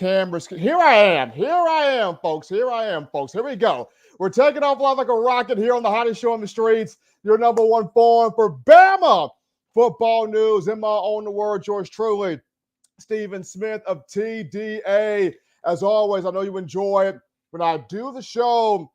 Cameras. Here I am. Here I am, folks. Here I am, folks. Here we go. We're taking off like a rocket here on the hottest show on the streets. Your number one forum for Bama football news. In my own words, yours truly, Stephen Smith of TDA. As always, I know you enjoy it when I do the show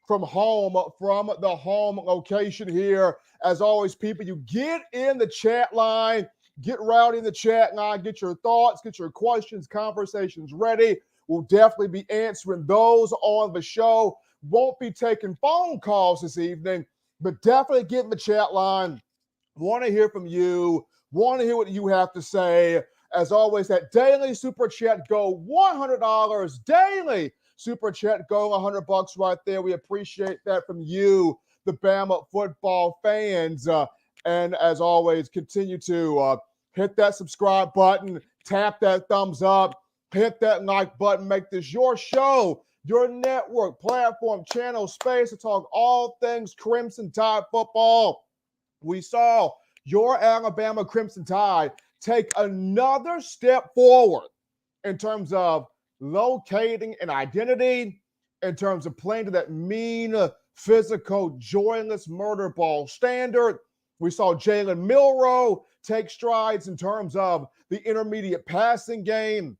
from home, from the home location here. As always, people, you get in the chat line. Get rowdy in the chat line. Get your thoughts, get your questions, conversations ready. We'll definitely be answering those on the show. Won't be taking phone calls this evening, but definitely get in the chat line. Want to hear from you. Want to hear what you have to say. As always, that daily super chat goal, $100 daily super chat goal, $100 right there. We appreciate that from you, the Bama football fans. And as always, continue to hit that subscribe button. tap that thumbs up, hit that like button, make this your show, your network, platform, channel, space to talk all things Crimson Tide football. We saw your Alabama Crimson Tide take another step forward in terms of locating an identity, in terms of playing to that mean, physical, joyless murder ball standard. We saw Jalen Milroe take strides in terms of the intermediate passing game.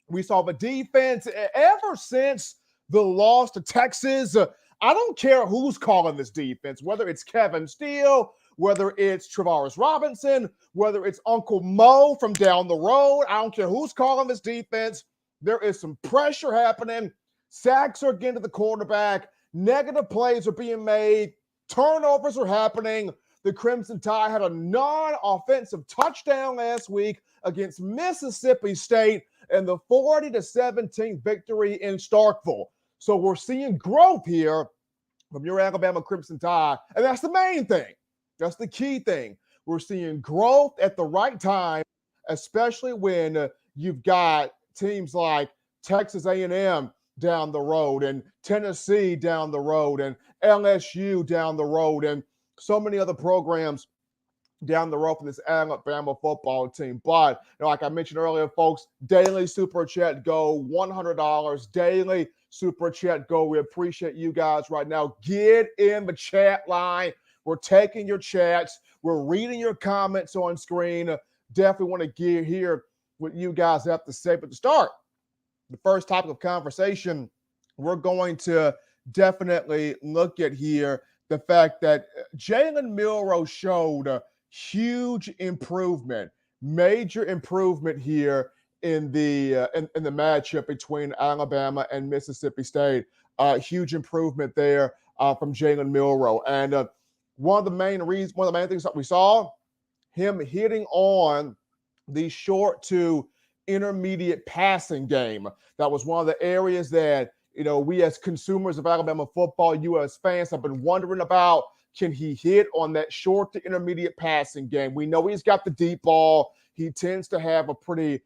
We saw the defense ever since the loss to Texas. I don't care who's calling this defense, whether it's Kevin Steele, whether it's Travaris Robinson, whether it's Uncle Mo from down the road. I don't care who's calling this defense. There is some pressure happening. Sacks are getting to the quarterback. Negative plays are being made. Turnovers are happening. The Crimson Tide had a non-offensive touchdown last week against Mississippi State and the 40-17 victory in Starkville. So we're seeing growth here from your Alabama Crimson Tide, and that's the main thing. That's the key thing. We're seeing growth at the right time, especially when you've got teams like Texas A&M down the road and Tennessee down the road and LSU down the road and so many other programs down the road from this Alabama football team. But like I mentioned earlier, folks, daily Super Chat Go, $100. Daily Super Chat Go. We appreciate you guys right now. Get in the chat line. We're taking your chats. We're reading your comments on screen. Definitely want to hear what you guys have to say. But to start, the first topic of conversation, we're going to definitely look at here the fact that Jalen Milroe showed a huge improvement, major improvement here in the matchup between Alabama and Mississippi State. Huge improvement there from Jalen Milroe. And one of the main things that we saw, him hitting on the short to intermediate passing game. That was one of the areas that, we as consumers of Alabama football, you as fans have been wondering about. Can he hit on that short to intermediate passing game? We know he's got the deep ball. He tends to have a pretty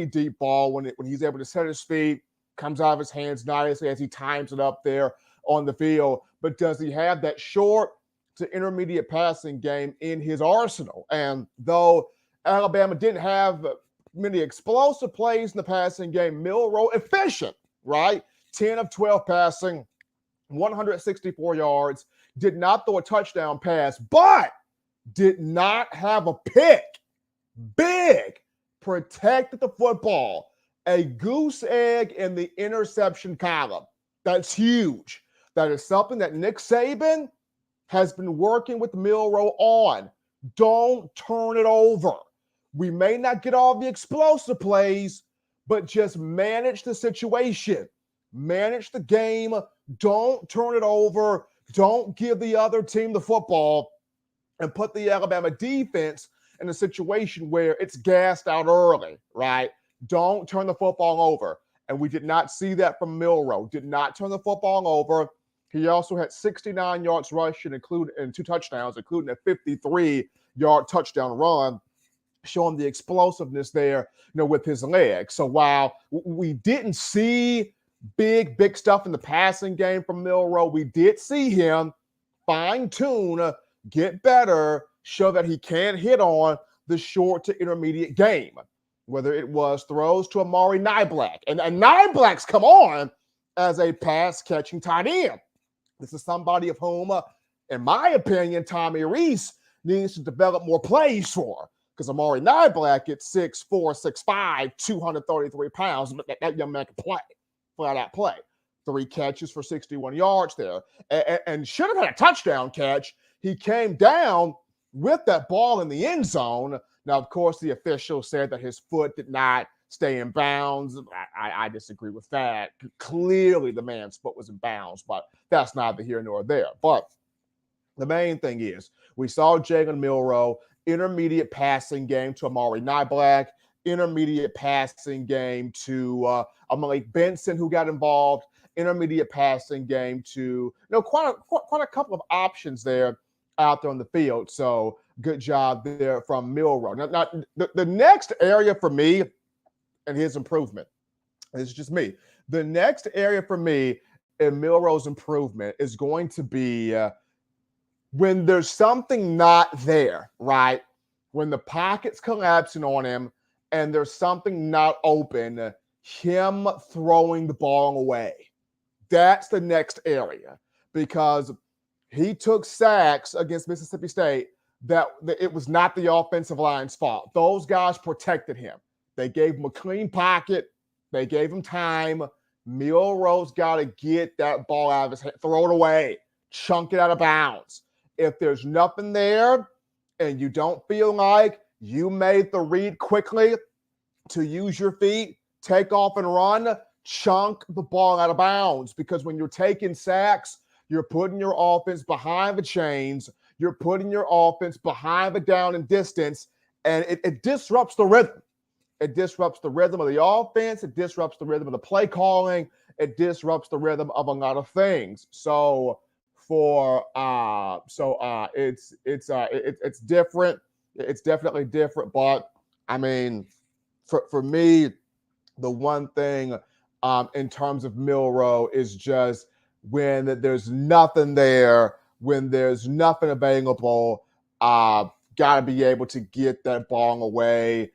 deep ball when he's able to set his feet, comes out of his hands nicely as he times it up there on the field. But does he have that short to intermediate passing game in his arsenal? And though Alabama didn't have many explosive plays in the passing game, Milroe efficient, right? 10 of 12 passing, 164 yards, did not throw a touchdown pass, but did not have a pick. Big. Protected the football. A goose egg in the interception column. That's huge. That is something that Nick Saban has been working with Milroe on. Don't turn it over. We may not get all the explosive plays, but just manage the situation. Manage the game. Don't turn it over. Don't give the other team the football and put the Alabama defense in a situation where it's gassed out early, right? Don't turn the football over. And we did not see that from Milroe. Did not turn the football over. He also had 69 yards rushing, and 2 touchdowns, including a 53-yard touchdown run, showing the explosiveness there, with his legs. So while we didn't see big stuff in the passing game from Milroe, we did see him fine-tune, get better, show that he can hit on the short to intermediate game, whether it was throws to Amari Niblack. And Niblack's come on as a pass-catching tight end. This is somebody of whom, in my opinion, Tommy Rees needs to develop more plays for, because Amari Niblack at 6'4", 6'5", 233 pounds, but that young man can play, flat-out play. 3 catches for 61 yards there, and should have had a touchdown catch. He came down with that ball in the end zone. Now, of course, the official said that his foot did not stay in bounds. I disagree with that. Clearly, the man's foot was in bounds, but that's neither here nor there. But the main thing is, we saw Jalen Milroe, intermediate passing game to Amari Niblack, intermediate passing game to Malik Benson, who got involved, intermediate passing game to, quite a couple of options there out there on the field. So good job there from Milroe. Now the next area for me and his improvement, it's just me. The next area for me in Milroe's improvement is going to be when there's something not there, right? When the pocket's collapsing on him and there's something not open, him throwing the ball away. That's the next area, because he took sacks against Mississippi State that it was not the offensive line's fault. Those guys protected him. They gave him a clean pocket. They gave him time. Milroe's got to get that ball out of his hand, throw it away, chunk it out of bounds. If there's nothing there and you don't feel like you made the read quickly to use your feet, take off and run, chunk the ball out of bounds, because when you're taking sacks, you're putting your offense behind the chains, you're putting your offense behind the down and distance, and it disrupts the rhythm. It disrupts the rhythm of the offense. It disrupts the rhythm of the play calling. It disrupts the rhythm of a lot of things. So it's different. It's definitely different. But I mean, for me, the one thing in terms of Milroe is just when there's nothing there, when there's nothing available, got to be able to get that ball away,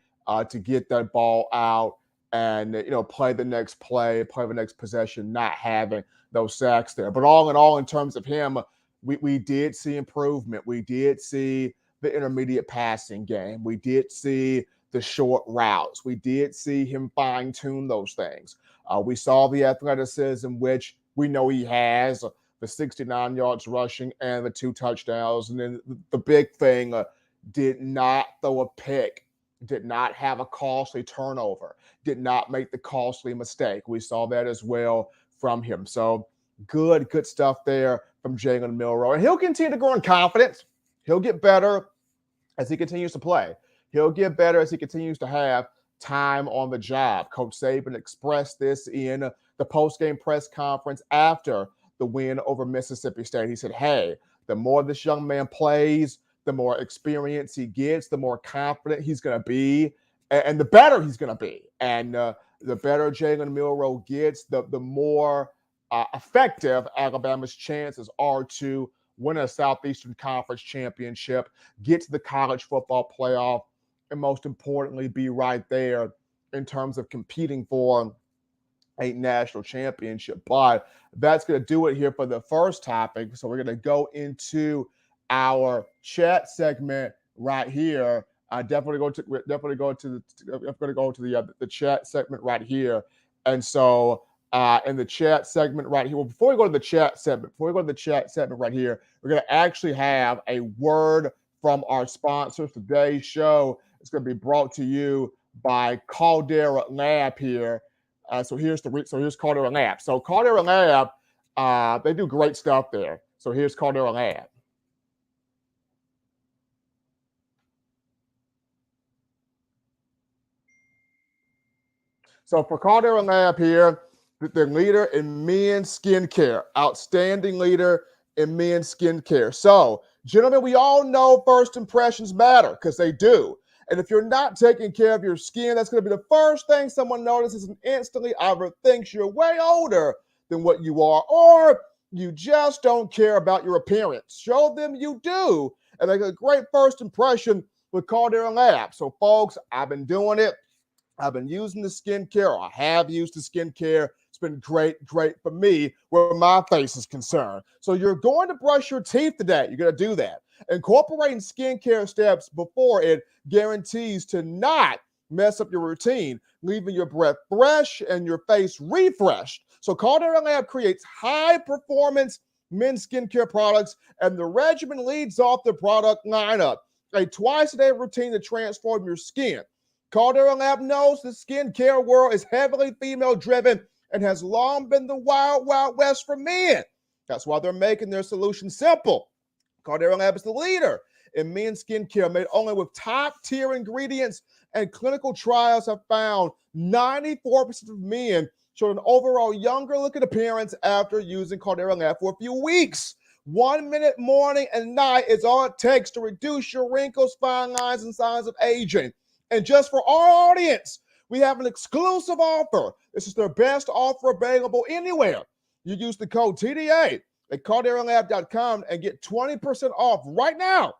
to get that ball out, and play the next play, play the next possession, not having those sacks there. But all in all, in terms of him, we did see improvement. We did see the intermediate passing game. We did see the short routes. We did see him fine-tune those things. We saw the athleticism, which we know he has, the 69 yards rushing and the 2 touchdowns. And then the big thing, did not throw a pick, did not have a costly turnover, did not make the costly mistake. We saw that as well from him. So good stuff there from Jalen Milroe. And he'll continue to grow in confidence. He'll get better as he continues to play. He'll get better as he continues to have time on the job. Coach Saban expressed this in the post-game press conference after the win over Mississippi State. He said, hey, the more this young man plays, the more experience he gets, the more confident he's going to be, and the better he's going to be. And the better Jalen Milroe gets, the more effective Alabama's chances are to win a Southeastern Conference championship, get to the college football playoff, and most importantly, be right there in terms of competing for a national championship. But that's going to do it here for the first topic. So we're going to go into our chat segment right here. Definitely go to the chat segment right here. And so in the chat segment right here, well, before we go to the chat segment right here, we're going to actually have a word from our sponsors. Today's show is going to be brought to you by Caldera Lab here. So here's Caldera Lab. So Caldera Lab, they do great stuff there. So here's Caldera Lab. So for Caldera Lab here, the leader in men's skincare, outstanding leader in men's skincare. So, gentlemen, we all know first impressions matter, because they do. And if you're not taking care of your skin, that's going to be the first thing someone notices, and instantly either thinks you're way older than what you are, or you just don't care about your appearance. Show them you do, and make a great first impression with Caldera Lab. So, folks, I've been doing it. I've been using the skincare, or I have used the skincare. It's been great for me where my face is concerned. So you're going to brush your teeth today. You're going to do that. Incorporating skincare steps before it guarantees to not mess up your routine, leaving your breath fresh and your face refreshed. So Caldera Lab creates high-performance men's skincare products, and the regimen leads off the product lineup. A twice-a-day routine to transform your skin. Caldera Lab knows the skincare world is heavily female-driven and has long been the wild, wild west for men. That's why they're making their solution simple. Caldera Lab is the leader in men's skincare, made only with top-tier ingredients, and clinical trials have found 94% of men showed an overall younger-looking appearance after using Caldera Lab for a few weeks. 1 minute morning and night is all it takes to reduce your wrinkles, fine lines, and signs of aging. And just for our audience, we have an exclusive offer. This is their best offer available anywhere. You use the code TDA at CalderoLab.com and get 20% off right now.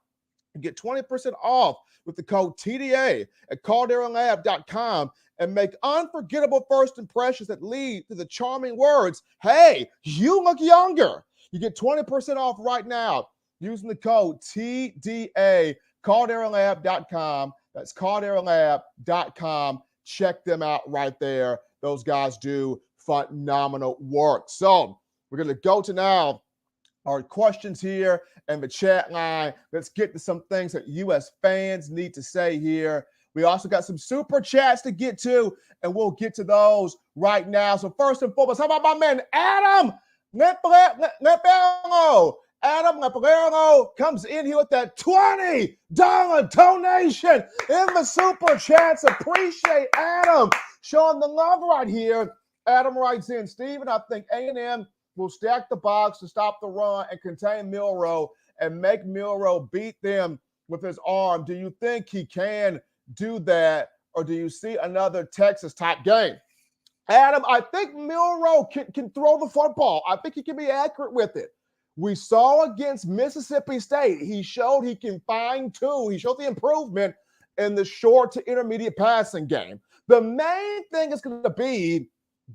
Get 20% off with the code TDA at CalderoLab.com and make unforgettable first impressions that lead to the charming words, "Hey, you look younger." You get 20% off right now using the code TDA, CalderoLab.com. That's CalderoLab.com. Check them out right there. Those guys do phenomenal work. So we're going to go to now our questions here and the chat line. Let's get to some things that U.S. fans need to say here. We also got some super chats to get to, and we'll get to those right now. So first and foremost, how about my man Adam Lepero? Adam Lepero comes in here with that $20 donation in the super chats. Appreciate Adam showing the love right here. Adam writes in, Steven, I think A&M will stack the box to stop the run and contain Milroe and make Milroe beat them with his arm. Do you think he can do that, or do you see another Texas-type game? Adam, I think Milroe can throw the football. I think he can be accurate with it. We saw against Mississippi State, he showed he can fine-tune. He showed the improvement in the short to intermediate passing game. The main thing is going to be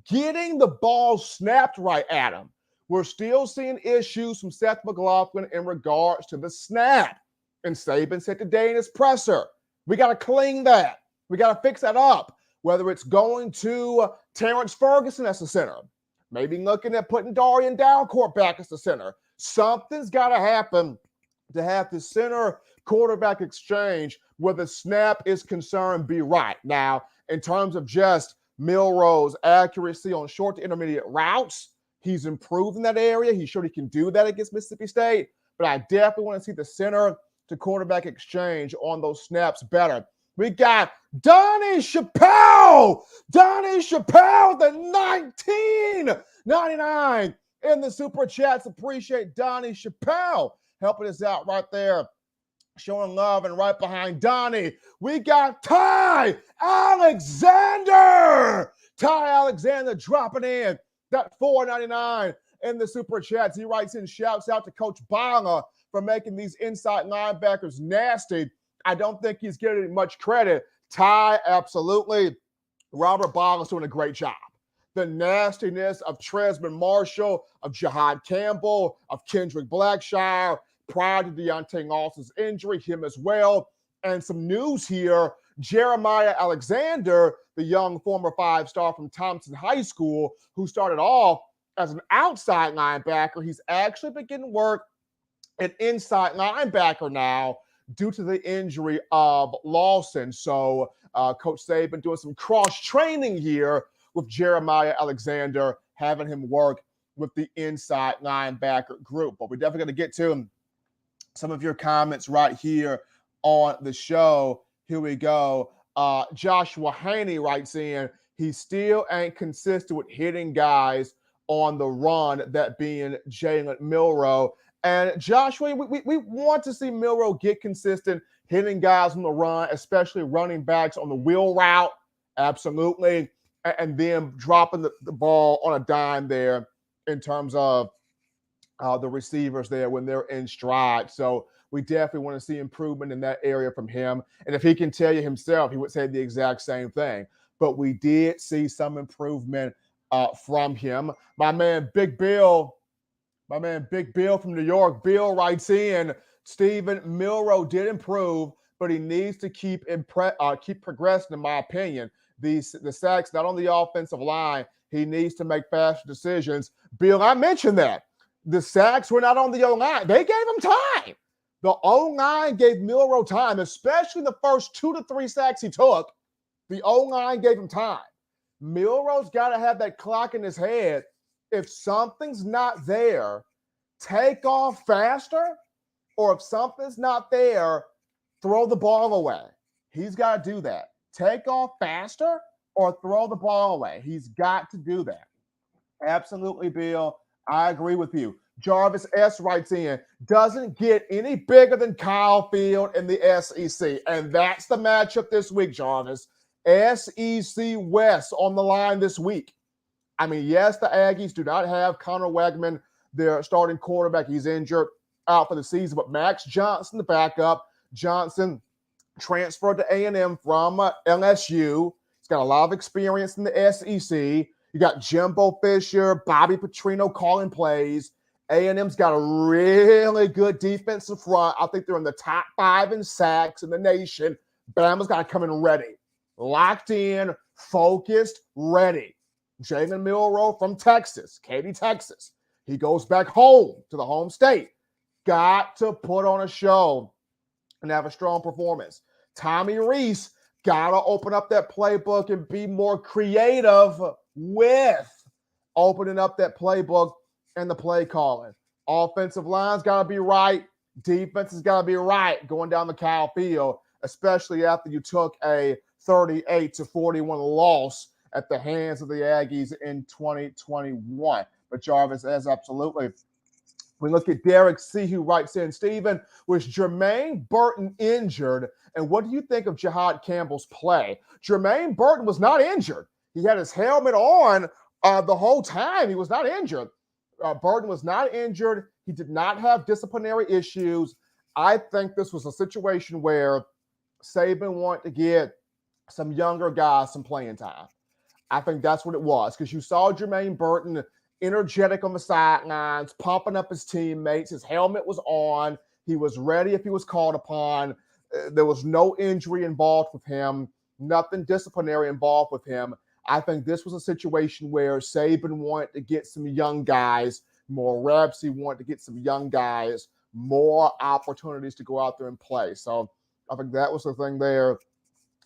getting the ball snapped right at him. We're still seeing issues from Seth McLaughlin in regards to the snap. And Saban said today in his presser, we got to clean that. We got to fix that up. Whether it's going to Terrence Ferguson as the center, maybe looking at putting Darian Downcourt back as the center. Something's got to happen to have the center quarterback exchange where the snap is concerned be right. Now, in terms of just Milroe's accuracy on short to intermediate routes, he's improved in that area. He showed he can do that against Mississippi State, but I definitely want to see the center to quarterback exchange on those snaps better. We got Donnie Chappelle, the 1999 in the super chats. Appreciate Donnie Chappelle helping us out right there, showing love. And right behind Donnie, we got Ty Alexander dropping in that $4.99 in the super chats. He writes in, shouts out to Coach Bala for making these inside linebackers nasty. I don't think he's getting much credit. Ty, absolutely. Robert Bala is doing a great job. The nastiness of Tresman Marshall, of Jihad Campbell, of Kendrick Blackshire, prior to Deontay Lawson's injury, him as well. And some news here, Jeremiah Alexander, the young former five-star from Thompson High School, who started off as an outside linebacker, he's actually beginning work at inside linebacker now, due to the injury of Lawson. So Coach Saban doing some cross-training here with Jeremiah Alexander, having him work with the inside linebacker group. But we're definitely going to get to some of your comments right here on the show. Here we go. Joshua Haney writes in, he still ain't consistent with hitting guys on the run, that being Jalen Milroe. And Joshua, we want to see Milroe get consistent, hitting guys on the run, especially running backs on the wheel route. Absolutely. And then dropping the ball on a dime there in terms of the receivers there when they're in stride. So we definitely want to see improvement in that area from him. And if he can tell you himself, he would say the exact same thing. But we did see some improvement from him. My man, Big Bill from New York, Bill writes in, Steven, Milroe did improve, but he needs to keep progressing, in my opinion. The sacks, not on the offensive line, he needs to make faster decisions. Bill, I mentioned that. The sacks were not on the O-line. They gave him time. The O-line gave Milroe time, especially the first 2 to 3 sacks he took. The O-line gave him time. Milroe's got to have that clock in his head. If something's not there, take off faster, or if something's not there, throw the ball away. He's got to do that. Take off faster or throw the ball away. He's got to do that. Absolutely, Bill. I agree with you. Jarvis S. writes in, doesn't get any bigger than Kyle Field in the SEC. And that's the matchup this week, Jarvis. SEC West on the line this week. I mean, yes, the Aggies do not have Connor Wegman, their starting quarterback. He's injured, out for the season. But Max Johnson, the backup. Johnson transferred to A&M from LSU. He's got a lot of experience in the SEC. You got Jimbo Fisher, Bobby Petrino calling plays. A&M's got a really good defensive front. I think they're in the top 5 in sacks in the nation. Bama's got to come in ready. Locked in, focused, ready. Jalen Milroe from Texas, Katy, Texas. He goes back home to the home state. Got to put on a show and have a strong performance. Tommy Reese got to open up that playbook and be more creative with opening up that playbook and the play calling. Offensive line's got to be right. Defense has got to be right going down the Kyle Field, especially after you took a 38-41 loss at the hands of the Aggies in 2021. But Jarvis is absolutely. We look at Derek C., who writes in, Stephen, was Jermaine Burton injured? And what do you think of Jihad Campbell's play? Jermaine Burton was not injured. He had his helmet on the whole time. He was not injured. Burton was not injured. He did not have disciplinary issues. I think this was a situation where Saban wanted to get some younger guys some playing time. I think that's what it was, because you saw Jermaine Burton energetic on the sidelines, pumping up his teammates. His helmet was on. He was ready if he was called upon. There was no injury involved with him, nothing disciplinary involved with him. I think this was a situation where Saban wanted to get some young guys more reps. He wanted to get some young guys more opportunities to go out there and play. So I think that was the thing there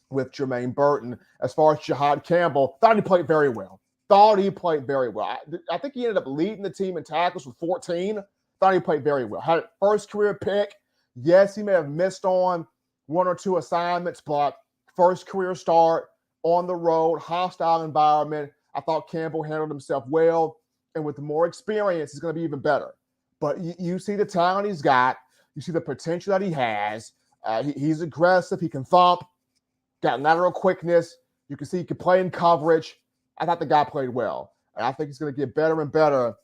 with Jermaine Burton. As far as Jihad Campbell, thought he played very well. I think he ended up leading the team in tackles with 14. Thought he played very well. Had a first career pick. Yes, he may have missed on 1 or 2 assignments, but first career start on the road, hostile environment. I thought Campbell handled himself well. And with more experience, he's going to be even better. But you see the talent he's got. You see the potential that he has. He's aggressive. He can thump. Got lateral quickness. You can see he can play in coverage. I thought the guy played well. And I think he's going to get better and better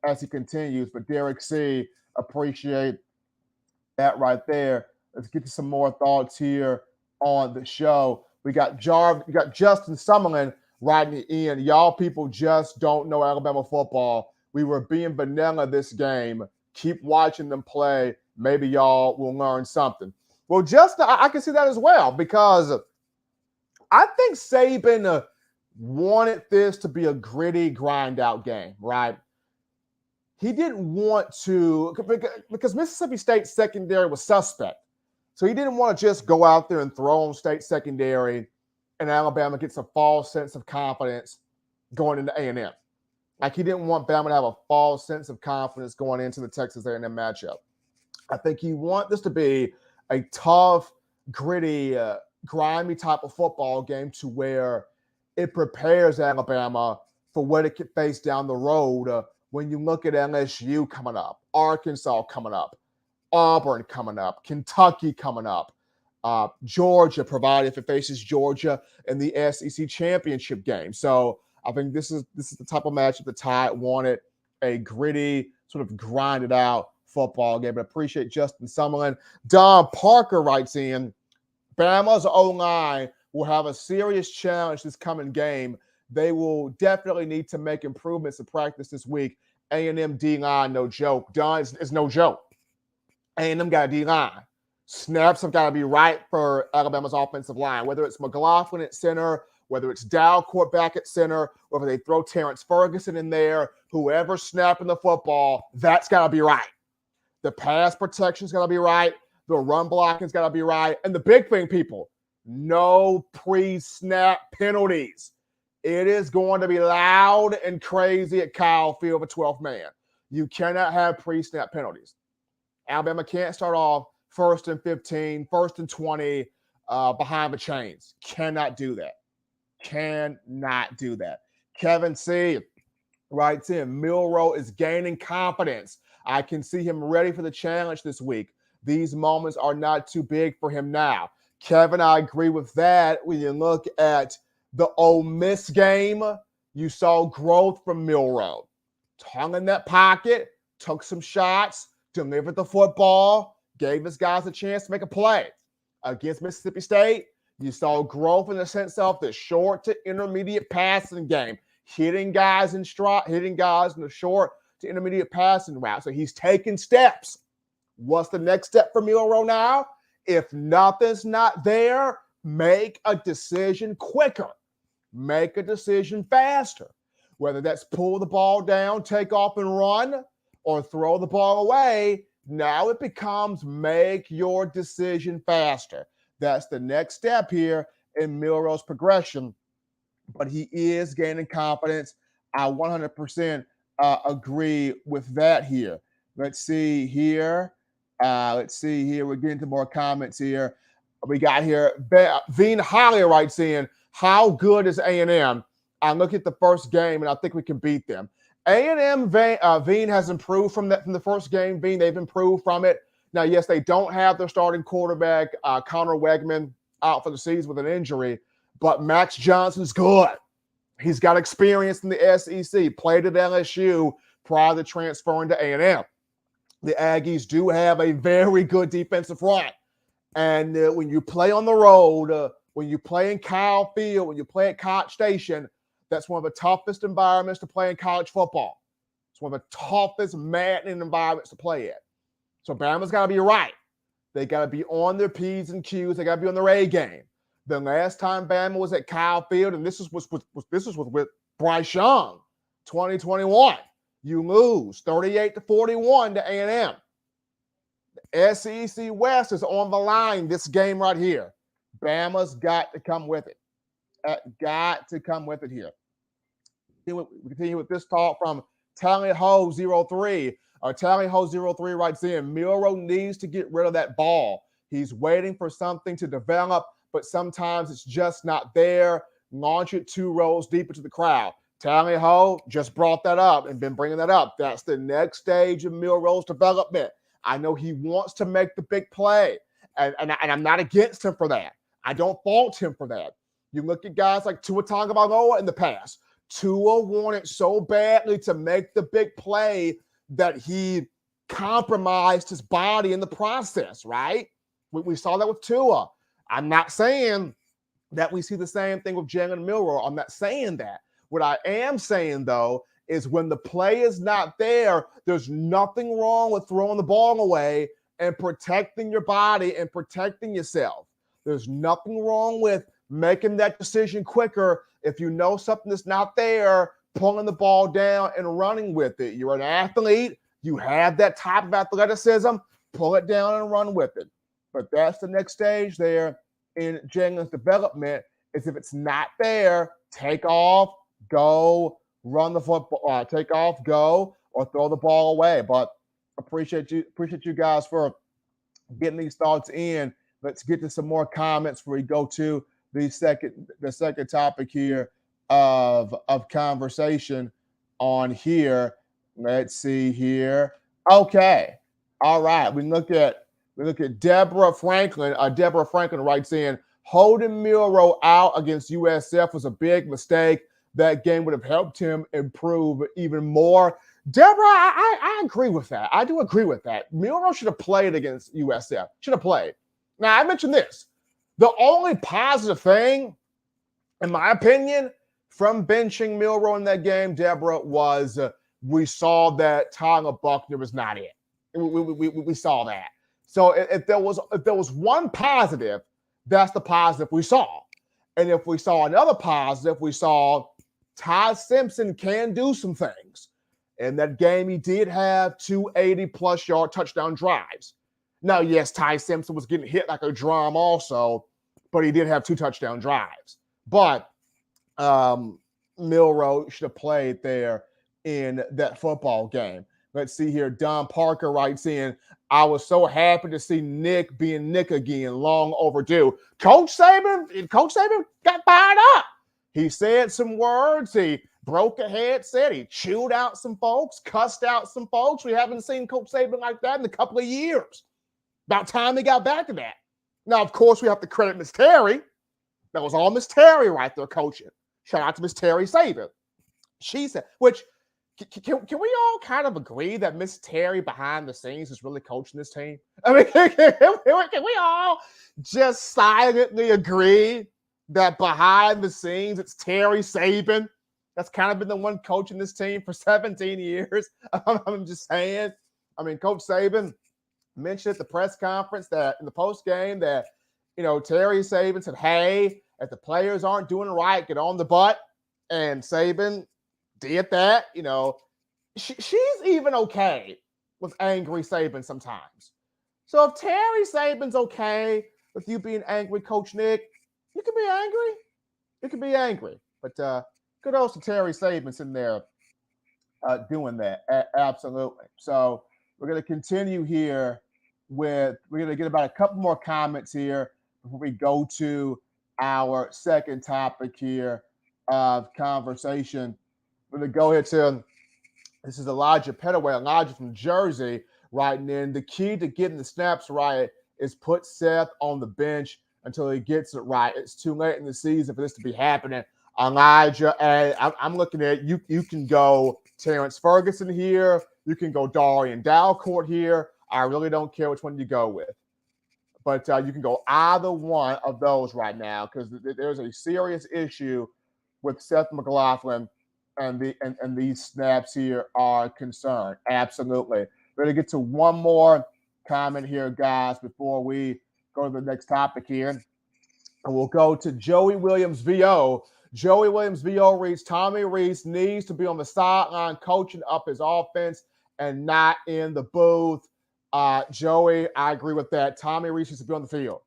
as he continues. But Derek C., appreciate that right there. Let's get to some more thoughts here on the show. We got Justin Summerlin writing in. Y'all people just don't know Alabama football. We were being vanilla this game. Keep watching them play. Maybe y'all will learn something. Well, Justin, I can see that as well, because I think Saban wanted this to be a gritty, grind-out game, right? He didn't want to, because Mississippi State secondary was suspect. So he didn't want to just go out there and throw on State secondary and Alabama gets a false sense of confidence going into A&M. Like, he didn't want Bama to have a false sense of confidence going into the Texas A&M matchup. I think he wanted this to be a tough, gritty, grimy type of football game to where it prepares Alabama for what it could face down the road when you look at LSU coming up, Arkansas coming up, Auburn coming up, Kentucky coming up, Georgia, provided if it faces Georgia in the SEC championship game. So I think this is the type of matchup the Tide wanted, a gritty, sort of grinded out football game. But I appreciate Justin Summerlin. Don Parker writes in, Bama's O-line will have a serious challenge this coming game. They will definitely need to make improvements in practice this week. A&M D-line, no joke. Don, it's no joke. A&M got a D-line. Snaps have got to be right for Alabama's offensive line, whether it's McLaughlin at center, whether it's Dalcourt back at center, whether they throw Terrence Ferguson in there, whoever's snapping the football, that's got to be right. The pass protection's got to be right. The run blocking's got to be right. And the big thing, people, no pre-snap penalties. It is going to be loud and crazy at Kyle Field with 12th man. You cannot have pre-snap penalties. Alabama can't start off 1st and 15, 1st and 20 behind the chains. Cannot do that. Cannot do that. Kevin C. writes in, Milroe is gaining confidence. I can see him ready for the challenge this week. These moments are not too big for him now. Kevin, I agree with that. When you look at the Ole Miss game, you saw growth from Milroe. Hung in that pocket, took some shots, delivered the football, gave his guys a chance to make a play. Against Mississippi State, you saw growth in the sense of the short to intermediate passing game, hitting guys in the short to intermediate passing route. So he's taking steps. What's the next step for Milroe now? If nothing's not there, make a decision quicker. Make a decision faster. Whether that's pull the ball down, take off and run, or throw the ball away, now it becomes make your decision faster. That's the next step here in Milroe's progression. But he is gaining confidence. I 100% agree with that here. Let's see here. We're getting to more comments here. We got here. Veen Holly writes in, how good is A&M? I look at the first game, and I think we can beat them. A&M, Veen has improved from the first game. Veen, they've improved from it. Now, yes, they don't have their starting quarterback, Connor Wegman, out for the season with an injury, but Max Johnson's good. He's got experience in the SEC, played at LSU prior to transferring to A&M. The Aggies do have a very good defensive front. And when you play on the road, when you play in Kyle Field, when you play at College Station, that's one of the toughest environments to play in college football. It's one of the toughest, maddening environments to play in. So Bama's got to be right. They got to be on their P's and Q's. They got to be on their A game. The last time Bama was at Kyle Field, and this was with Bryce Young, 2021. You lose 38-41 to A&M. The SEC West is on the line this game right here. Bama's got to come with it. Got to come with it here. We continue with this talk from Tally Ho 03. Tally Ho 03 writes in, Milroe needs to get rid of that ball. He's waiting for something to develop, but sometimes it's just not there. Launch it 2 rows deep into the crowd. Tally Ho just brought that up and been bringing that up. That's the next stage of Milroe's development. I know he wants to make the big play, and I'm not against him for that. I don't fault him for that. You look at guys like Tua Tagovailoa in the past. Tua wanted so badly to make the big play that he compromised his body in the process, right? We saw that with Tua. I'm not saying that we see the same thing with Jalen Milroe. I'm not saying that. What I am saying, though, is when the play is not there, there's nothing wrong with throwing the ball away and protecting your body and protecting yourself. There's nothing wrong with making that decision quicker. If you know something that's not there, pulling the ball down and running with it. You're an athlete. You have that type of athleticism. Pull it down and run with it. But that's the next stage there in Jalen's development, is if it's not there, take off, go, run the football, take off, go, or throw the ball away. But appreciate you guys for getting these thoughts in. Let's get to some more comments before we go to the second topic here of conversation on here. Let's see here. Okay. All right. We look at Deborah Franklin. Deborah Franklin writes in, holding Milroe out against USF was a big mistake. That game would have helped him improve even more. Deborah, I agree with that. I do agree with that. Milroe should have played against USF. Should have played. Now, I mentioned this. The only positive thing, in my opinion, from benching Milroe in that game, Deborah, was we saw that Tyler Buckner was not it. We saw that. So if there was one positive, that's the positive we saw. And if we saw another positive, we saw Ty Simpson can do some things. In that game, he did have 2 80-plus yard touchdown drives. Now, yes, Ty Simpson was getting hit like a drum also, but he did have 2 touchdown drives. But Milroe should have played there in that football game. Let's see here. Don Parker writes in, I was so happy to see Nick being Nick again, long overdue. Coach Saban got fired up. He said some words. He broke a headset. He chewed out some folks, cussed out some folks. We haven't seen Coach Saban like that in a couple of years. About time he got back to that. Now, of course, we have to credit Miss Terry. That was all Miss Terry right there coaching. Shout out to Miss Terry Saban. She said, which can we all kind of agree that Miss Terry behind the scenes is really coaching this team? I mean, can we all just silently agree that behind the scenes it's Terry Saban that's kind of been the one coaching this team for 17 years? I'm just saying. I mean, Coach Saban mentioned at the press conference that in the post game that, Terry Saban said, hey, if the players aren't doing it right, get on the butt. And Saban did that. She's even okay with angry Saban sometimes. So if Terry Saban's okay with you being angry, Coach Nick, you can be angry. You can be angry. But kudos to Terry Saban in there doing that. Absolutely. So we're going to continue here we're going to get about a couple more comments here before we go to our second topic here of conversation. We're going to go here to, this is Elijah Petaway. Elijah from Jersey writing in, the key to getting the snaps right is put Seth on the bench until he gets it right. It's too late in the season for this to be happening. Elijah, and I'm looking at you. You can go Terrence Ferguson here. You can go Darian Dalcourt here. I really don't care which one you go with. But you can go either one of those right now because there's a serious issue with Seth McLaughlin and these snaps here are concerned. Absolutely. We're going to get to one more comment here, guys, before we go to the next topic here. And we'll go to Joey Williams, VO. Joey Williams, VO reads, Tommy Rees needs to be on the sideline coaching up his offense and not in the booth. Joey, I agree with that. Tommy Rees needs to be on the field.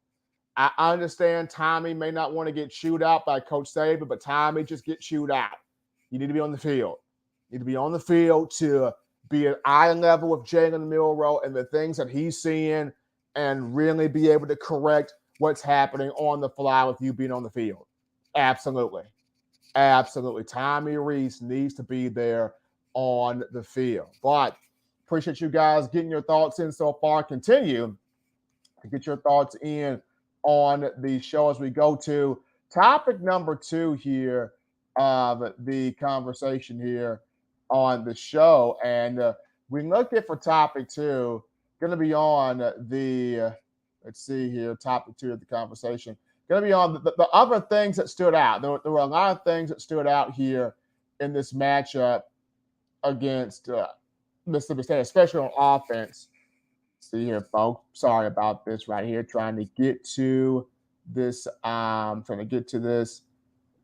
I understand Tommy may not want to get chewed out by Coach Saban, but Tommy just get chewed out. You need to be on the field. You need to be on the field to be at eye level with Jalen Milroe and the things that he's seeing and really be able to correct what's happening on the fly with you being on the field. Absolutely. Absolutely. Tommy Rees needs to be there on the field. But appreciate you guys getting your thoughts in so far. Continue to get your thoughts in on the show as we go to topic number 2 here of the conversation here on the show. And we looked at for topic 2, going to be on the, let's see here, topic 2 of the conversation. Going to be on the other things that stood out. There were a lot of things that stood out here in this matchup against Mississippi State, especially on offense. See here, folks. Sorry about this right here. Trying to get to this. Trying to get to this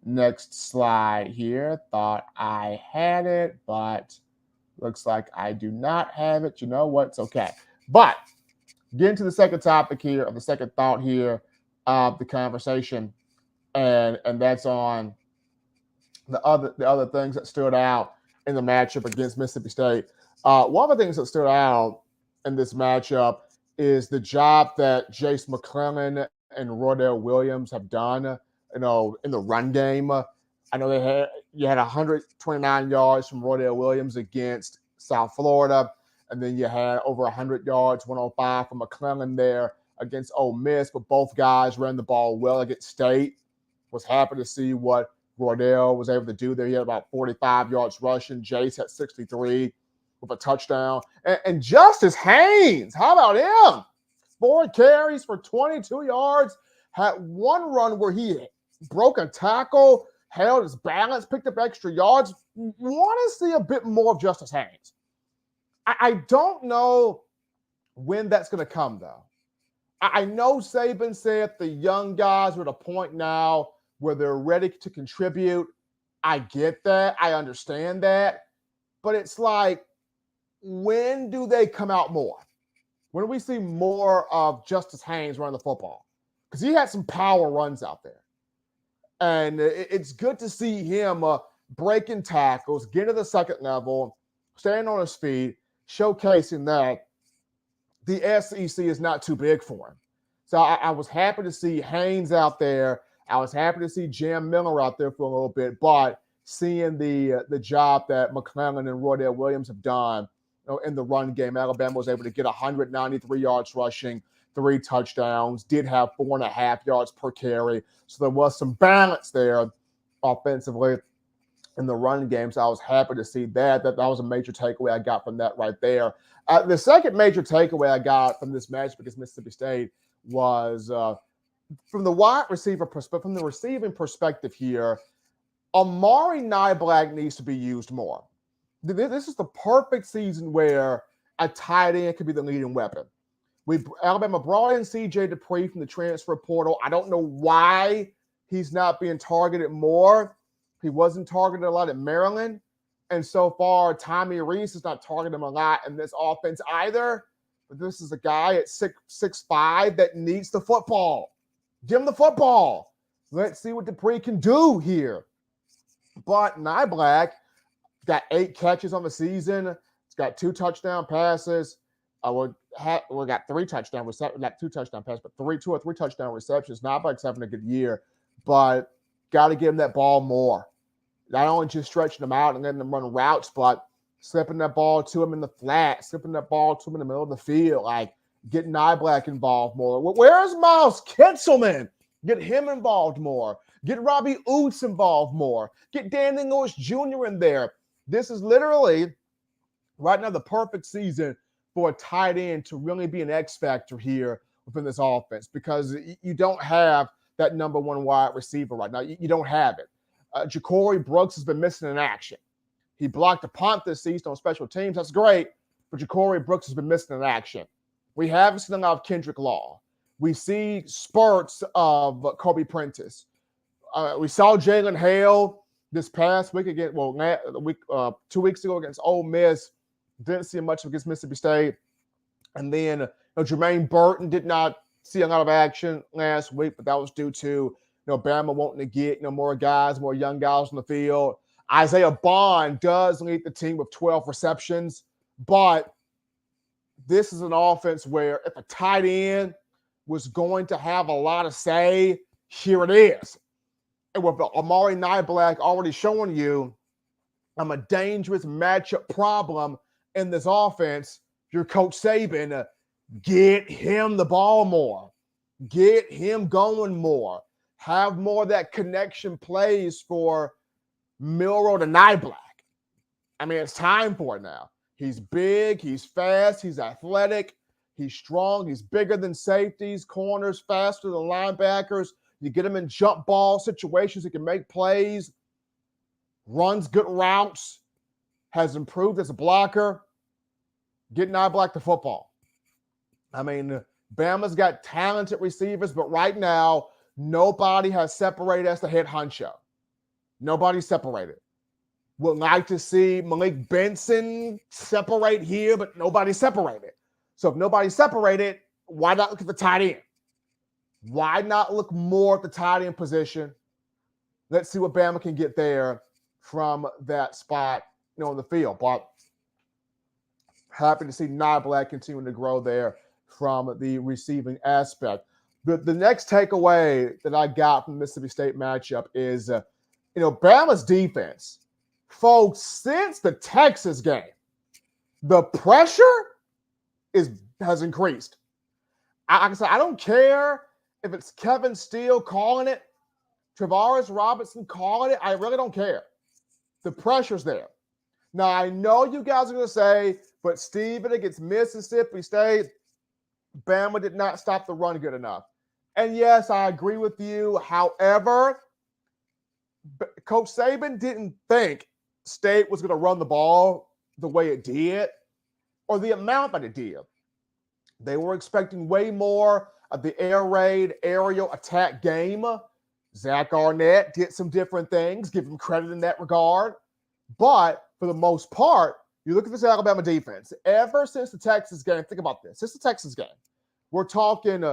next slide here. Thought I had it, but looks like I do not have it. You know what? It's okay. But getting to the second topic here, or the second thought here of the conversation, and that's on the other things that stood out in the matchup against Mississippi State. One of the things that stood out in this matchup is the job that Jace McClellan and Rodell Williams have done, in the run game. I know you had 129 yards from Rodell Williams against South Florida, and then you had over 100 yards, 105 from McClellan there against Ole Miss, but both guys ran the ball well against State. Was happy to see what Rodell was able to do there. He had about 45 yards rushing. Jace had 63 with a touchdown. And Justice Haynes, how about him? 4 carries for 22 yards. Had one run where he broke a tackle, held his balance, picked up extra yards. Want to see a bit more of Justice Haynes. I don't know when that's going to come, though. I know Saban said the young guys are at a point now where they're ready to contribute. I get that. I understand that. But it's like, when do they come out more? When do we see more of Justice Haynes running the football? Because he had some power runs out there. And it's good to see him breaking tackles, getting to the second level, staying on his feet, showcasing that the SEC is not too big for him. So I was happy to see Haynes out there. I was happy to see Jalen Milroe out there for a little bit, but seeing the job that McClellan and Roydell Williams have done in the run game, Alabama was able to get 193 yards rushing, 3 touchdowns, did have 4.5 yards per carry. So there was some balance there offensively in the run game. So I was happy to see that. That was a major takeaway I got from that right there. The second major takeaway I got from this matchup against Mississippi State was from the wide receiver perspective, from the receiving perspective here, Amari Niblack needs to be used more. This is the perfect season where a tight end could be the leading weapon. Alabama brought in C.J. Dupree from the transfer portal. I don't know why he's not being targeted more. He wasn't targeted a lot at Maryland. And so far, Tommy Reese is not targeting him a lot in this offense either. But this is a guy at 6'5" that needs the football. Give him the football. Let's see what Dupree can do here. But Niblack got 8 catches on the season. It's got 2 touchdown passes. We got 3 touchdown receptions, not 2 touchdown passes, but 2 or 3 touchdown receptions. Niblack's having a good year, but got to give him that ball more. Not only just stretching them out and letting them run routes, but slipping that ball to him in the flat, slipping that ball to him in the middle of the field, like getting Niblack involved more. Where's Miles Kinselman? Get him involved more. Get Robbie Oots involved more. Get Dan English Jr. in there. This is literally right now the perfect season for a tight end to really be an X factor here within this offense, because you don't have that number 1 wide receiver right now. You don't have it. Ja'Cory Brooks has been missing in action. He blocked a punt this season on special teams. That's great, but Ja'Cory Brooks has been missing in action. We haven't seen a lot of Kendrick Law. We see spurts of Kobe Prentice. We saw Jalen Hale this past week again. 2 weeks ago against Ole Miss. Didn't see much against Mississippi State. And then Jermaine Burton did not see a lot of action last week, but that was due to Bama wanting to get more guys, more young guys on the field. Isaiah Bond does lead the team with 12 receptions, but this is an offense where if a tight end was going to have a lot of say, here it is. And with Amari Niblack already showing you I'm a dangerous matchup problem in this offense, your Coach Saban, get him the ball more. Get him going more. Have more of that connection plays for Milroe to Niblack. I mean, it's time for it now. He's big, he's fast, he's athletic, he's strong, he's bigger than safeties, corners, faster than linebackers. You get him in jump ball situations, he can make plays, runs good routes, has improved as a blocker. Get Niblack the football. I mean, Bama's got talented receivers, but right now, nobody has separated as the head honcho. Nobody's separated. Would like to see Malik Benson separate here, but nobody's separated. So if nobody's separated, why not look at the tight end? Why not look more at the tight end position? Let's see what Bama can get there from that spot, in the field. But happy to see Niblack continuing to grow there from the receiving aspect. The next takeaway that I got from the Mississippi State matchup is, Bama's defense. Folks, since the Texas game, the pressure has increased. I don't care if it's Kevin Steele calling it, Travaris Robinson calling it. I really don't care. The pressure's there. Now, I know you guys are going to say, but Steven against Mississippi State, Bama did not stop the run good enough. And yes, I agree with you. However, Coach Saban didn't think State was going to run the ball the way it did or the amount that it did. They were expecting way more of the air raid, aerial attack game. Zach Arnett did some different things. Give him credit in that regard. But for the most part, you look at this Alabama defense. Ever since the Texas game, think about this. Since the Texas game, we're talking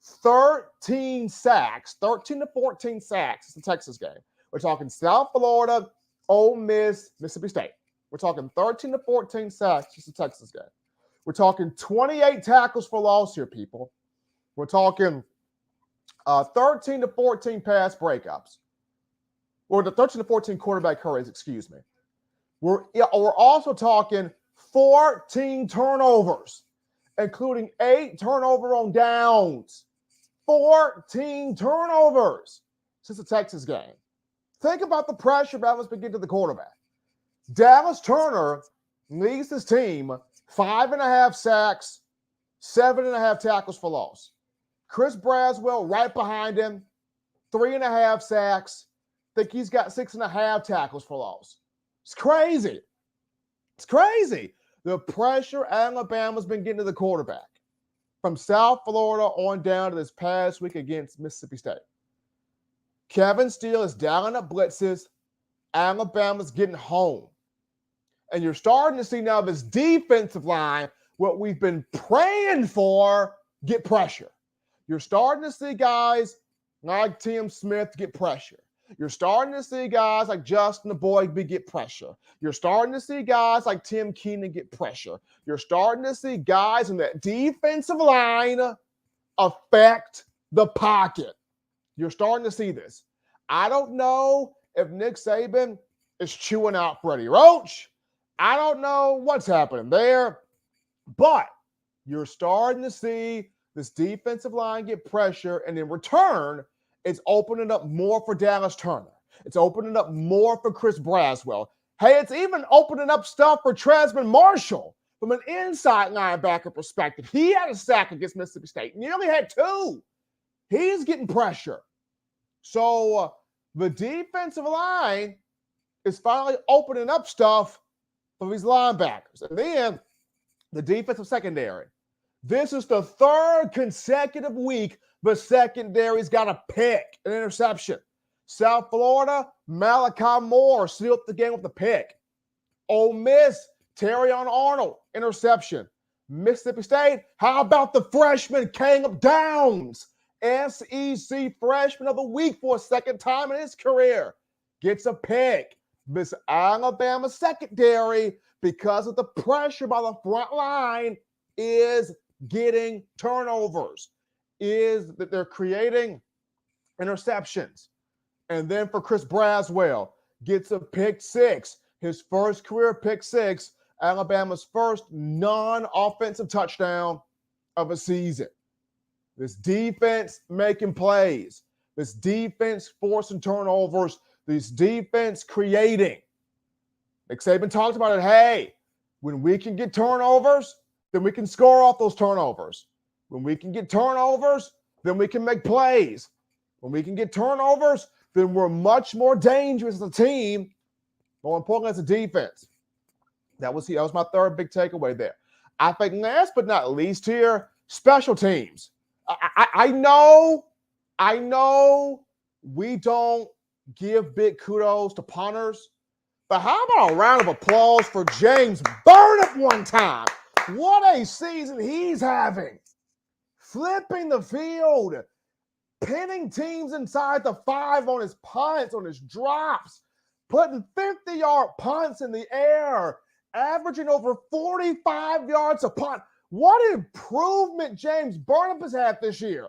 13 sacks, 13 to 14 sacks. It's the Texas game. We're talking South Florida, Ole Miss, Mississippi State. We're talking 13 to 14 sacks. It's the Texas game. We're talking 28 tackles for loss here, people. We're talking 13 to 14 pass breakups, or the 13 to 14 quarterback hurries, excuse me. We're also talking 14 turnovers, including 8 turnover on downs. 14 turnovers since the Texas game. Think about the pressure Bama's been getting to the quarterback. Dallas Turner leads his team 5.5 sacks, 7.5 tackles for loss. Chris Braswell right behind him, 3.5 sacks. I think he's got 6.5 tackles for loss. It's crazy. It's crazy. The pressure Alabama's been getting to the quarterback from South Florida on down to this past week against Mississippi State. Kevin Steele is dialing up blitzes. Alabama's getting home. And you're starting to see now this defensive line, what we've been praying for, get pressure. You're starting to see guys like Tim Smith get pressure. You're starting to see guys like Justin Boygby get pressure. You're starting to see guys like Tim Keenan get pressure. You're starting to see guys in that defensive line affect the pocket. You're starting to see this. I don't know if Nick Saban is chewing out Freddie Roach. I don't know what's happening there, but you're starting to see this defensive line get pressure, and in return, it's opening up more for Dallas Turner. It's opening up more for Chris Braswell. Hey, it's even opening up stuff for Trezman Marshall from an inside linebacker perspective. He had a sack against Mississippi State. Nearly had 2. He's getting pressure. So the defensive line is finally opening up stuff for these linebackers. And then the defensive secondary. This is the 3rd consecutive week the secondary's got a pick, an interception. South Florida, Malachi Moore sealed the game with the pick. Ole Miss, Terrion Arnold, interception. Mississippi State, how about the freshman Caleb Downs? SEC Freshman of the Week for a second time in his career. Gets a pick. This Alabama secondary, because of the pressure by the front line, is getting turnovers. Is that they're creating interceptions. And then for Chris Braswell, gets a pick 6. His first career pick 6, Alabama's first non-offensive touchdown of a season. This defense making plays. This defense forcing turnovers. This defense creating. Nick Saban talked about it. Hey, when we can get turnovers, then we can score off those turnovers. When we can get turnovers, then we can make plays. When we can get turnovers, then we're much more dangerous as a team. More importantly, as a defense. That was my 3rd big takeaway there. I think last but not least here, special teams. I know we don't give big kudos to punters, but how about a round of applause for James Burnip one time? What a season he's having. Flipping the field, pinning teams inside the 5 on his punts, on his drops, putting 50-yard punts in the air, averaging over 45 yards a punt. What improvement James Burnip has had this year.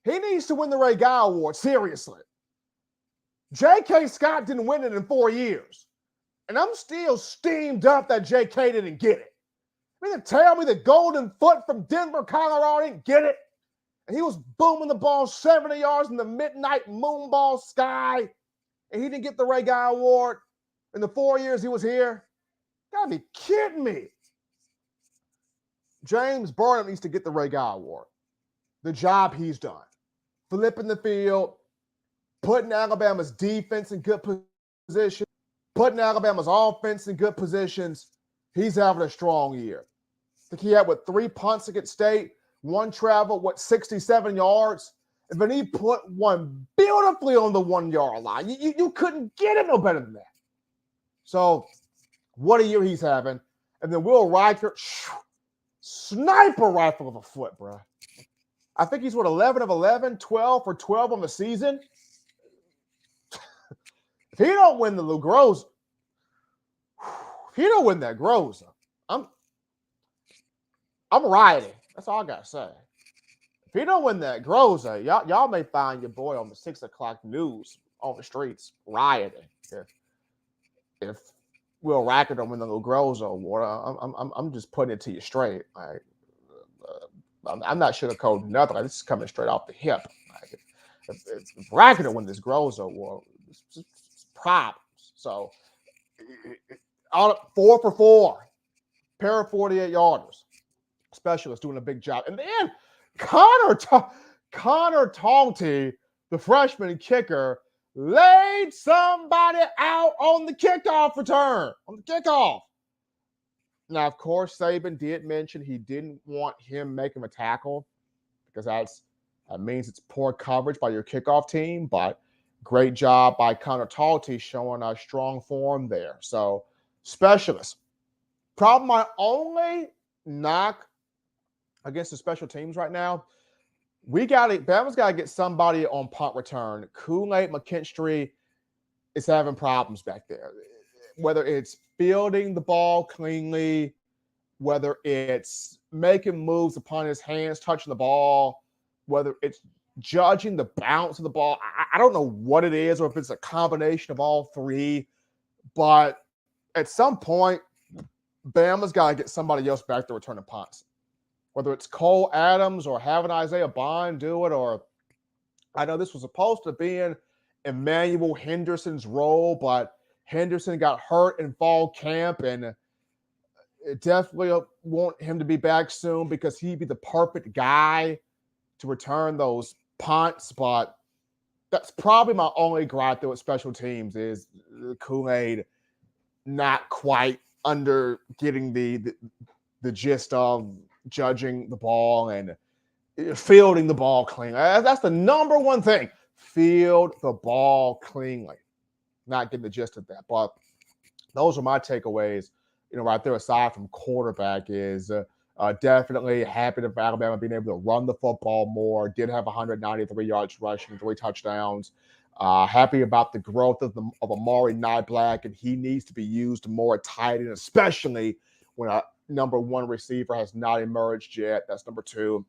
He needs to win the Ray Guy Award, seriously. J.K. Scott didn't win it in 4 years. And I'm still steamed up that J.K. didn't get it. I mean, tell me the Golden Foot from Denver, Colorado didn't get it. And he was booming the ball 70 yards in the midnight moonball sky. And he didn't get the Ray Guy Award in the 4 years he was here. You gotta be kidding me. James Burnip needs to get the Ray Guy Award. The job he's done. Flipping the field, putting Alabama's defense in good position, putting Alabama's offense in good positions. He's having a strong year. I think he had, 3 punts against State, 1 travel, 67 yards. And then he put one beautifully on the 1-yard line. You couldn't get it no better than that. So, what a year he's having. And then Will Riker, sniper rifle of a foot, bro. I think he's 11 of 11, 12 for 12 on the season. If he don't win the Lou Groza, if he don't win that Groza, I'm rioting. That's all I gotta say. If he don't win that Groza, y'all may find your boy on the 6 o'clock news on the streets rioting. If Will Rackett don't win the little Groza award, I'm just putting it to you straight. Like, I'm not sugarcoating nothing. Like, this is coming straight off the hip. Like, if Rackett don't win this Groza award, it's problems. So, all 4 for 4, pair of 48-yarders. Specialist doing a big job. And then Connor Taunty, the freshman kicker, laid somebody out on the kickoff return, on the kickoff. Now, of course, Saban did mention he didn't want him making a tackle because that means it's poor coverage by your kickoff team, but great job by Connor Taunty showing a strong form there. So, specialist. Probably my only knock against the special teams right now, Bama's got to get somebody on punt return. Kool-Aid McKinstry is having problems back there. Whether it's fielding the ball cleanly, whether it's making moves upon his hands, touching the ball, whether it's judging the bounce of the ball. I don't know what it is or if it's a combination of all three, but at some point, Bama's got to get somebody else back there returning punts. Whether it's Cole Adams or having Isaiah Bond do it, or I know this was supposed to be in Emmanuel Henderson's role, but Henderson got hurt in fall camp, and it definitely want him to be back soon because he'd be the perfect guy to return those punts. But that's probably my only gripe there with special teams is Kool-Aid not quite under getting the gist of judging the ball and fielding the ball clean. That's the number one thing. Field the ball cleanly. Not getting the gist of that. But those are my takeaways, right there aside from quarterback is definitely happy for Alabama being able to run the football more. Did have 193 yards rushing, 3 touchdowns. Happy about the growth of Amari Niblack, and he needs to be used more at tight end, especially when a number 1 receiver has not emerged yet. That's number 2.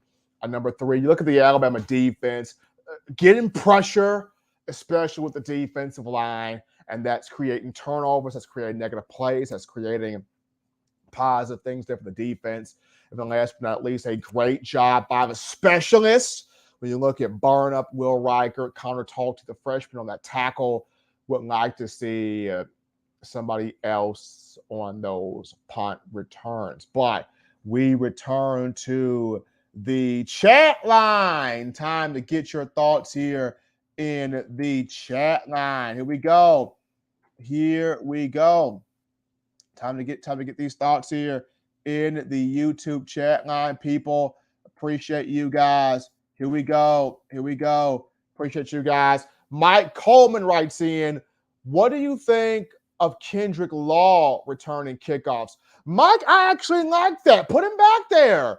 Number 3, you look at the Alabama defense, getting pressure, especially with the defensive line, and that's creating turnovers, that's creating negative plays, that's creating positive things there for the defense. And then last but not least, a great job by the specialists. When you look at burn up Will Reichert, Connor Taunty, the freshman on that tackle, would like to see somebody else on those punt returns. But we return to the chat line. Time to get your thoughts here in the chat line. Here we go. Time to get these thoughts here in the YouTube chat line, people. Appreciate you guys. Here we go. Appreciate you guys. Mike Coleman writes in, what do you think of Kendrick Law returning kickoffs? Mike, I actually like that. Put him back there.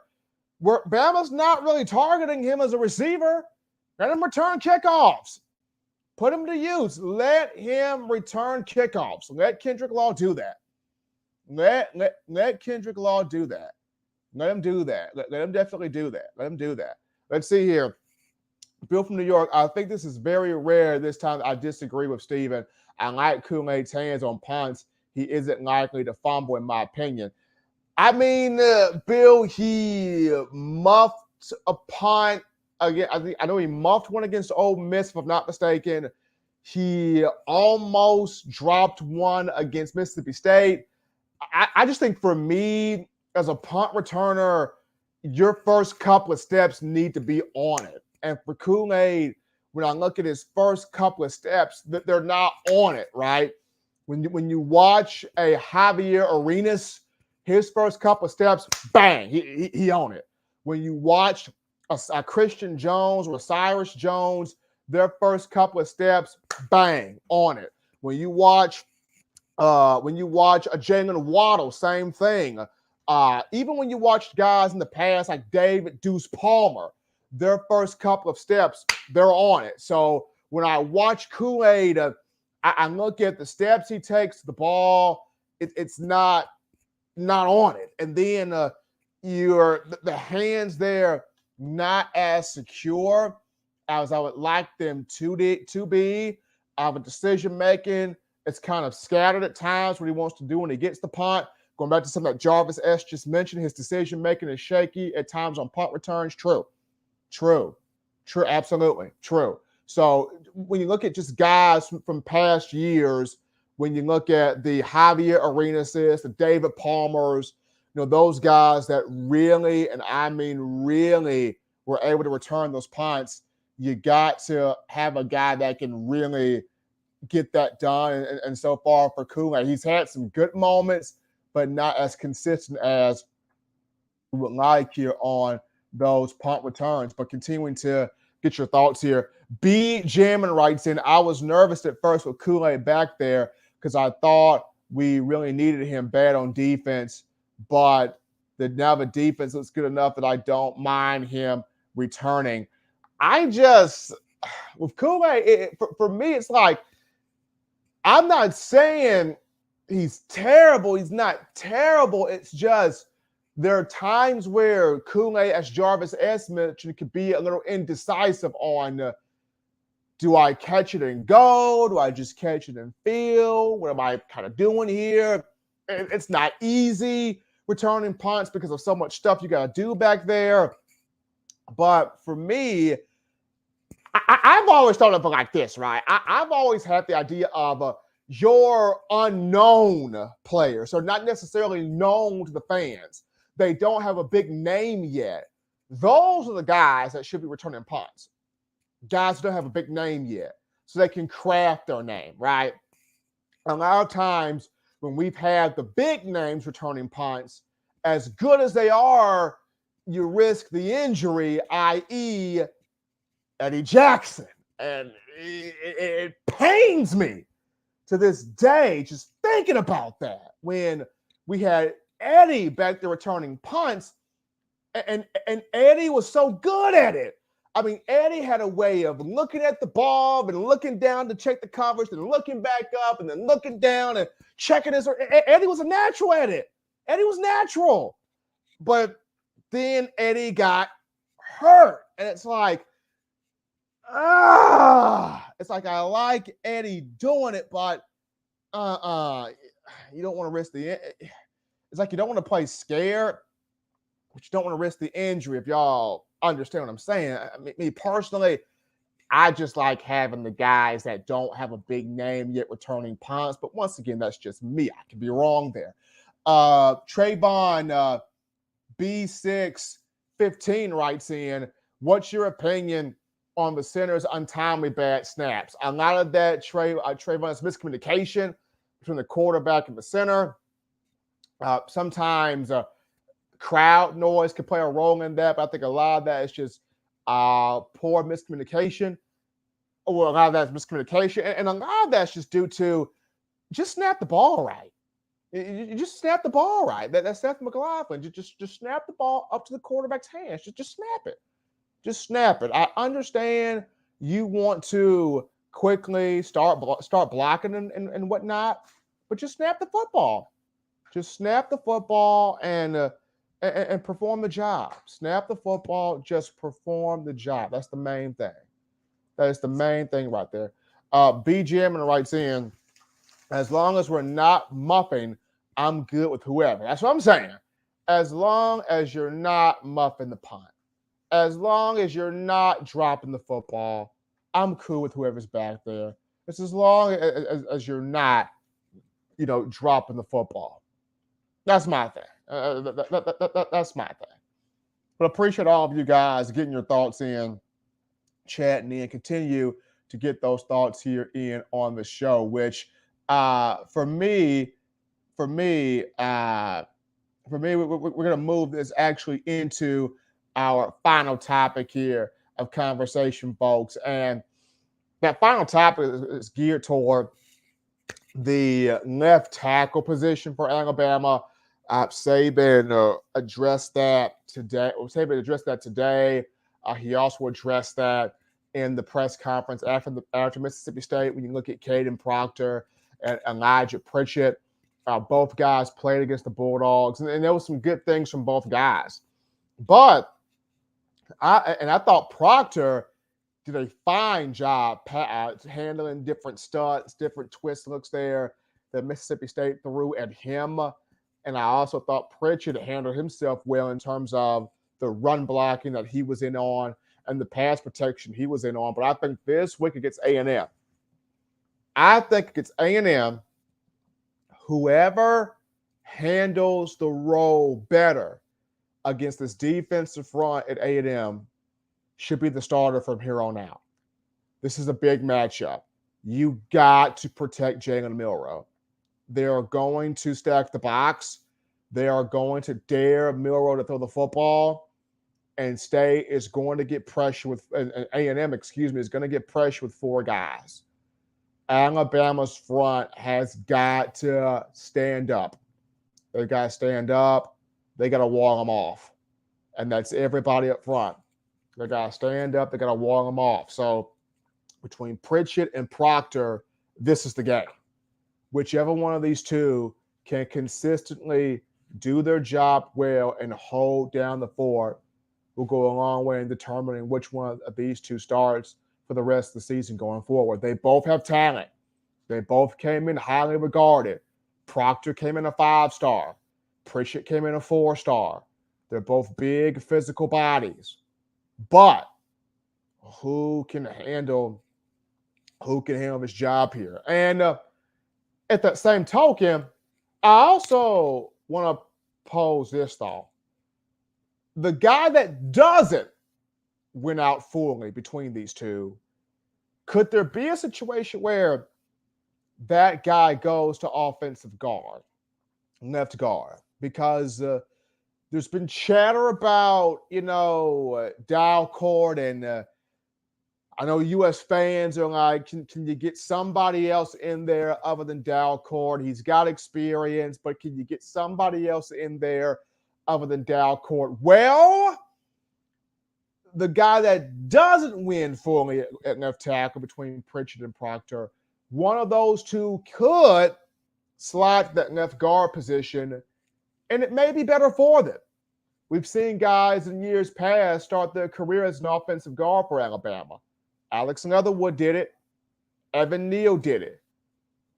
Bama's not really targeting him as a receiver. Let him return kickoffs. Put him to use. Let him return kickoffs. Let Kendrick Law do that. Let Kendrick Law do that. Let him do that. Let him definitely do that. Let him do that. Let's see here. Bill from New York, I think this is very rare. This time I disagree with Steven. I like Kool-Aid's hands on punts. He isn't likely to fumble, in my opinion. I mean, Bill, he muffed a punt again. I know he muffed one against Ole Miss, if I'm not mistaken. He almost dropped one against Mississippi State. I just think for me, as a punt returner, your first couple of steps need to be on it. And for Kool-Aid, when I look at his first couple of steps, they're not on it, right? When you watch a Javier Arenas, his first couple of steps, bang, he on it. When you watch a Christian Jones or a Cyrus Jones, their first couple of steps, bang, on it. When you watch a Jalen Waddle, same thing. Even when you watch guys in the past like David Deuce Palmer, their first couple of steps, they're on it. So when I watch Kool-Aid, I look at the steps he takes to the ball, it's not on it. And then the hands there, not as secure as I would like them to be. With decision making, it's kind of scattered at times what he wants to do when he gets the punt. Going back to something that Jarvis S. just mentioned, his decision making is shaky at times on punt returns. True, absolutely true. So when you look at just guys from past years, when you look at the Javier Arenases, the David Palmers, those guys that really, and I mean really, were able to return those punts, you got to have a guy that can really get that done. And so far for Kool-Aid, he's had some good moments, but not as consistent as we would like here on those punt returns. But continuing to get your thoughts here. B. Jammin writes in, I was nervous at first with Kool-Aid back there because I thought we really needed him bad on defense, but now the defense looks good enough that I don't mind him returning. With Kool-Aid, for me, it's like, I'm not saying he's terrible. He's not terrible. It's just there are times where Kool-Aid, as Jarvis S. mentioned, could be a little indecisive on do I catch it and go? Do I just catch it and feel? What am I kind of doing here? It's not easy returning punts because of so much stuff you got to do back there. But for me, I've always thought of it like this, right? I've always had the idea of your unknown players, so not necessarily known to the fans. They don't have a big name yet. Those are the guys that should be returning punts. Guys who don't have a big name yet, so they can craft their name, right? A lot of times when we've had the big names returning punts, as good as they are, you risk the injury, i.e., Eddie Jackson. And it pains me to this day just thinking about that. When we had Eddie back there returning punts, and Eddie was so good at it. I mean, Eddie had a way of looking at the ball and looking down to check the coverage and looking back up and then looking down and checking his. Eddie was a natural at it. Eddie was natural. But then Eddie got hurt. And it's like, it's like I like Eddie doing it, but you don't want to risk the. It's like you don't want to play scared, but you don't want to risk the injury. If y'all understand what I'm saying, me personally, I just like having the guys that don't have a big name yet returning punts. But once again, that's just me. I could be wrong there. Trayvon B615 writes in, what's your opinion on the center's untimely bad snaps? A lot of that Trayvon's miscommunication between the quarterback and the center. Sometimes crowd noise can play a role in that, but I think a lot of that is just poor miscommunication. Or a lot of that is miscommunication, and a lot of that's just due to just snap the ball right. You just snap the ball right. That's Seth McLaughlin. Just snap the ball up to the quarterback's hands. Just snap it. Just snap it. I understand you want to quickly start blocking and whatnot, but just snap the football. Just snap the football and perform the job. Snap the football. Just perform the job. That's the main thing. That is the main thing right there. BGM writes in, as long as we're not muffing, I'm good with whoever. That's what I'm saying. As long as you're not muffing the punt. As long as you're not dropping the football, I'm cool with whoever's back there. It's as long as you're not, dropping the football. That's my thing. That's my thing. But appreciate all of you guys getting your thoughts in, chatting in. Continue to get those thoughts here in on the show, which for me, we're going to move this actually into our final topic here of conversation, folks. And that final topic is geared toward the left tackle position for Alabama. Saban addressed that today. He also addressed that in the press conference after Mississippi State. When you look at Caden Proctor and Elijah Pritchett, both guys played against the Bulldogs, and there was some good things from both guys. But I thought Proctor did a fine job handling different stunts, different twist looks there that Mississippi State threw at him. And I also thought Pritchett handled himself well in terms of the run blocking that he was in on and the pass protection he was in on. But I think this week against A&M, I think against A&M, whoever handles the role better against this defensive front at A&M should be the starter from here on out. This is a big matchup. You got to protect Jalen Milroe. They are going to stack the box. They are going to dare Milroe to throw the football. And State is going to get pressure with A&M, is going to get pressure with 4 guys. Alabama's front has got to stand up. They got to stand up. They got to wall them off. And that's everybody up front. They got to stand up. They got to wall them off. So between Pritchett and Proctor, this is the game. Whichever one of these two can consistently do their job well and hold down the fort will go a long way in determining which one of these two starts for the rest of the season going forward. They both have talent. They both came in highly regarded. Proctor came in a 5-star. Pritchett came in a 4-star. They're both big physical bodies. But who can handle this job here? And at that same token, I also want to pose this thought. The guy that doesn't win out fully between these two, could there be a situation where that guy goes to offensive guard, left guard? Because there's been chatter about, Dalcourt, and I know U.S. fans are like, can you get somebody else in there other than Dalcourt? He's got experience, but can you get somebody else in there other than Dalcourt? Well, the guy that doesn't win fully at left tackle between Pritchett and Proctor, one of those two could slide to that left guard position, and it may be better for them. We've seen guys in years past start their career as an offensive guard for Alabama. Alex Leatherwood did it. Evan Neal did it.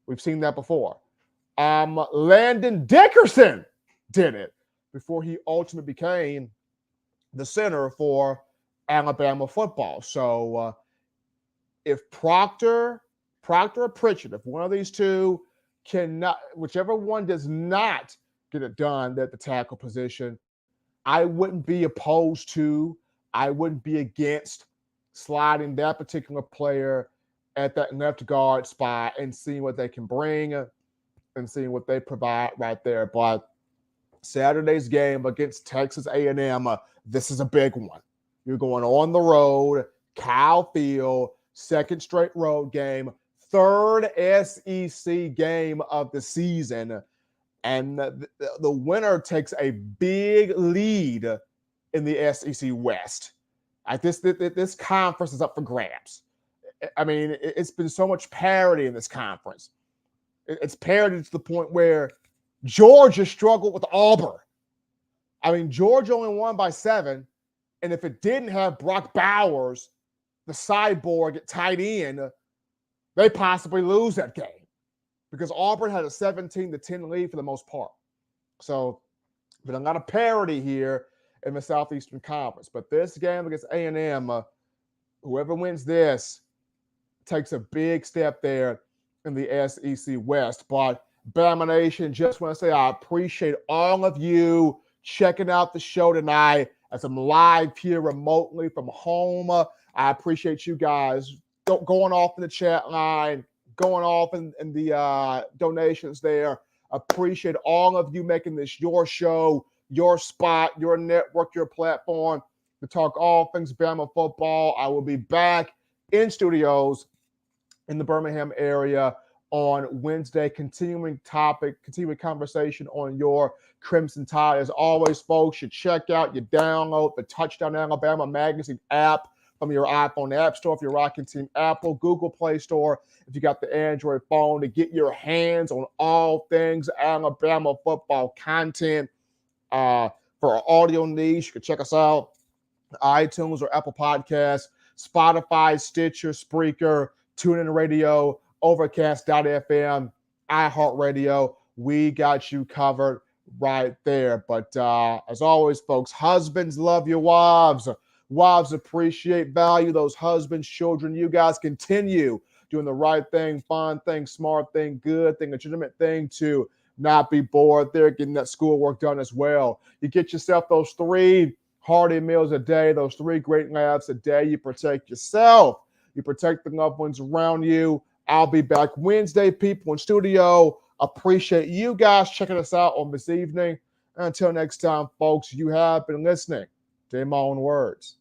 We've seen that before. Landon Dickerson did it before he ultimately became the center for Alabama football. So if Proctor or Pritchett, if one of these two cannot, whichever one does not get it done at the tackle position, I wouldn't be opposed to, I wouldn't be against sliding that particular player at that left guard spot and seeing what they can bring and seeing what they provide right there. But Saturday's game against Texas A&M, this is a big one. You're going on the road, Kyle Field, second straight road game, third SEC game of the season, and the winner takes a big lead in the SEC West. This conference is up for grabs. I mean, it's been so much parity in this conference. It's parity to the point where Georgia struggled with Auburn. I mean, Georgia only won by 7, and if it didn't have Brock Bowers, the cyborg at tight end, they possibly lose that game because Auburn had a 17-10 lead for the most part. So, but a lot of parity here in the Southeastern Conference. But this game against A&M, whoever wins this takes a big step there in the SEC West. But Bama Nation, just want to say I appreciate all of you checking out the show tonight as I'm live here remotely from home. I appreciate you guys going off in the chat line, going off in the donations there. Appreciate all of you making this your show, your spot, your network, your platform to talk all things Bama football. I will be back in studios in the Birmingham area on Wednesday, continuing conversation on your Crimson Tide. As always, folks, you check out, you download the Touchdown Alabama Magazine app from your iPhone App Store if you're rocking Team Apple, Google Play Store if you got the Android phone, to get your hands on all things Alabama football content. For our audio needs, you can check us out iTunes or Apple Podcasts, Spotify, Stitcher, Spreaker, TuneIn Radio, Overcast.fm, iHeartRadio. We got you covered right there. But as always, folks, husbands love your wives. Wives appreciate, value those husbands, children. You guys continue doing the right thing, fun thing, smart thing, good thing, legitimate thing to not be bored there, getting that schoolwork done as well. You get yourself those 3 hearty meals a day, those 3 great laughs a day. You protect yourself. You protect the loved ones around you. I'll be back Wednesday, people in studio. Appreciate you guys checking us out on this evening. Until next time, folks, you have been listening to my own words.